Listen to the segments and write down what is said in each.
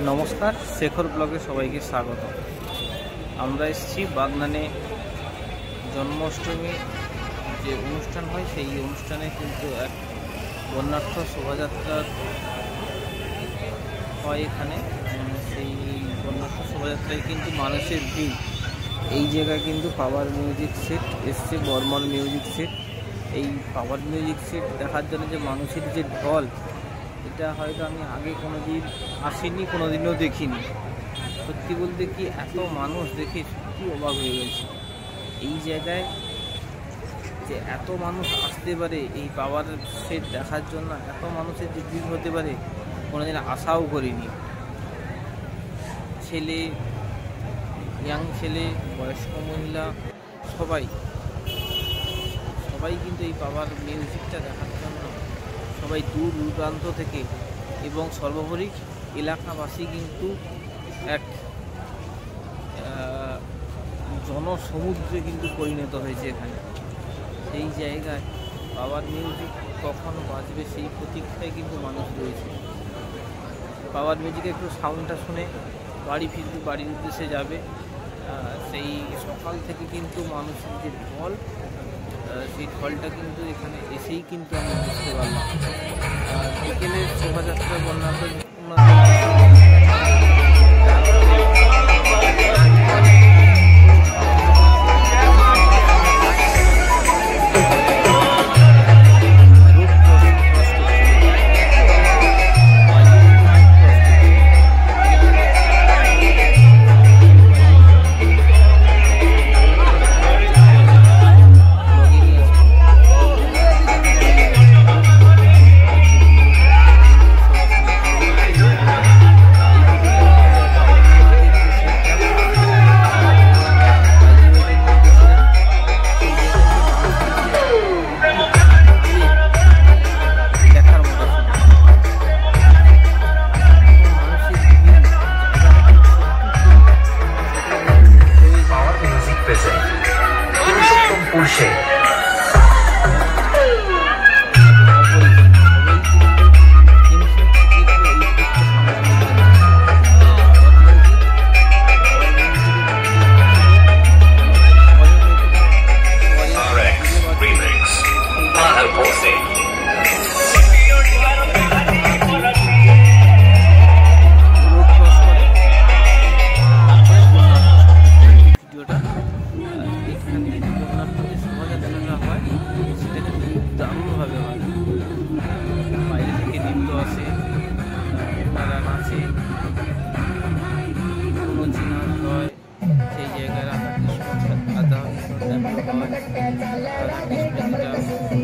নমস্কার, শেখর ব্লগে সবাইকে স্বাগত। আমরা এসেছি বাগনানে জন্মাষ্টমী যে অনুষ্ঠান হয় সেই অনুষ্ঠানে কিন্তু এক বর্ণাঢ্য শোভাযাত্রা হয় এখানে। সেই বর্ণাঢ্য শোভাযাত্রায় কিন্তু মানুষের ভিড়। এই জায়গায় কিন্তু পাওয়ার মিউজিক সেট এসছে, বর্মন মিউজিক সেট। এই পাওয়ার মিউজিক সেট দেখার জন্য যে মানুষের যে ঢল, এটা হয়তো আমি আগে কোনোদিন আসিনি, কোনোদিনও দেখিনি। সত্যি বলতে কি এত মানুষ দেখে সত্যি অবাক হয়ে গেছে। এই জায়গায় যে এত মানুষ আসতে পারে এই পাওয়ার সেট দেখার জন্য, এত মানুষের যে ভিড় হতে পারে কোনোদিন আশাও করিনি। ছেলে, ইয়াং ছেলে, বয়স্ক মহিলা সবাই কিন্তু এই পাওয়ার মিউজিকটা দেখার জন্য সবাই দূর দূরান্ত থেকে এবং সর্বোপরি এলাকাবাসী কিন্তু এক জনসমুদ্রে কিন্তু পরিণত হয়েছে এখানে। সেই জায়গায় পাওয়ার মিউজিক কখন বাজবে সেই প্রতীক্ষায় কিন্তু মানুষ রয়েছে। পাওয়ার মিউজিকে একটু সাউন্ডটা শুনে বাড়ি ফিরবে, বাড়ির উদ্দেশ্যে যাবে। সেই সকাল থেকে কিন্তু মানুষের যে ঢল, সেই ঢলটা কিন্তু এখানে এসেই কিন্তু আমি বুঝতে পারলাম। বিকেলের শোভাযাত্রা বর্ণাঢ্য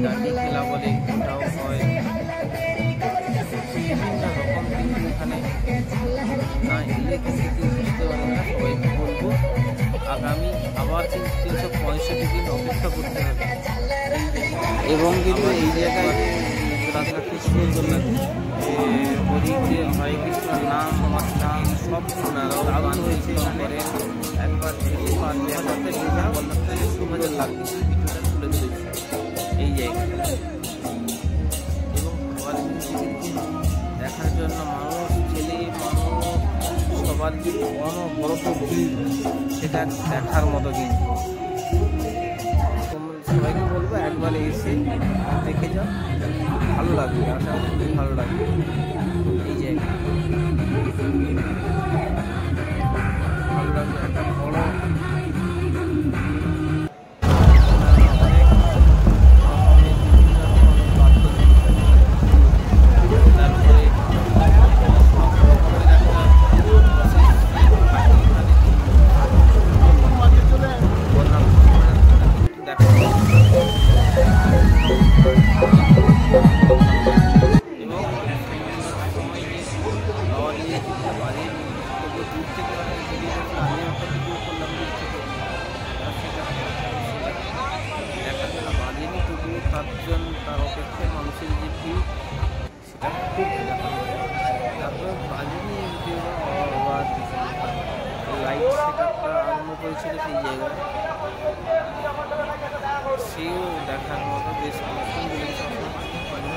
ডান্ডি খেলা বলে ওটাও হয়। বিভিন্ন রকম কিন্তু এখানে না এলে কিন্তু বুঝতে পারবে না। সবাইকে বলবো আগামী আবার কিন্তু 365 দিন অপেক্ষা করতে হবে। এবং কিন্তু এই জায়গায় রাধা কৃষ্ণের জন্য হরি যে হরে কৃষ্ণের নাম, আমার নাম সব শোনারও আগান হয়েছে। এখানে একবার শোভাযাত্রা লাগবে ভিডিওটা তুলে ধরেছে এই জায়গায়। এবং দেখার জন্য মানুষ, ছেলে মানুষ সবার যে অনবরত ভিড়, সেটা দেখার মতো। কিন্তু সবাইকে বলবো একবার এসে দেখে যাও, ভালো লাগবে, আশা করি ভালো লাগবে এই জায়গায়। ভালো লাগবে একটা বড় তার অপেক্ষায় মানুষের যে ভিড় সেটা খুব দেখা যায়। তারপরে বাজেনি লাইট সেটআপটা আরম্ভ করেছিল সেই জায়গায়, সেও দেখার মতো বেশ অনেকক্ষণ বলে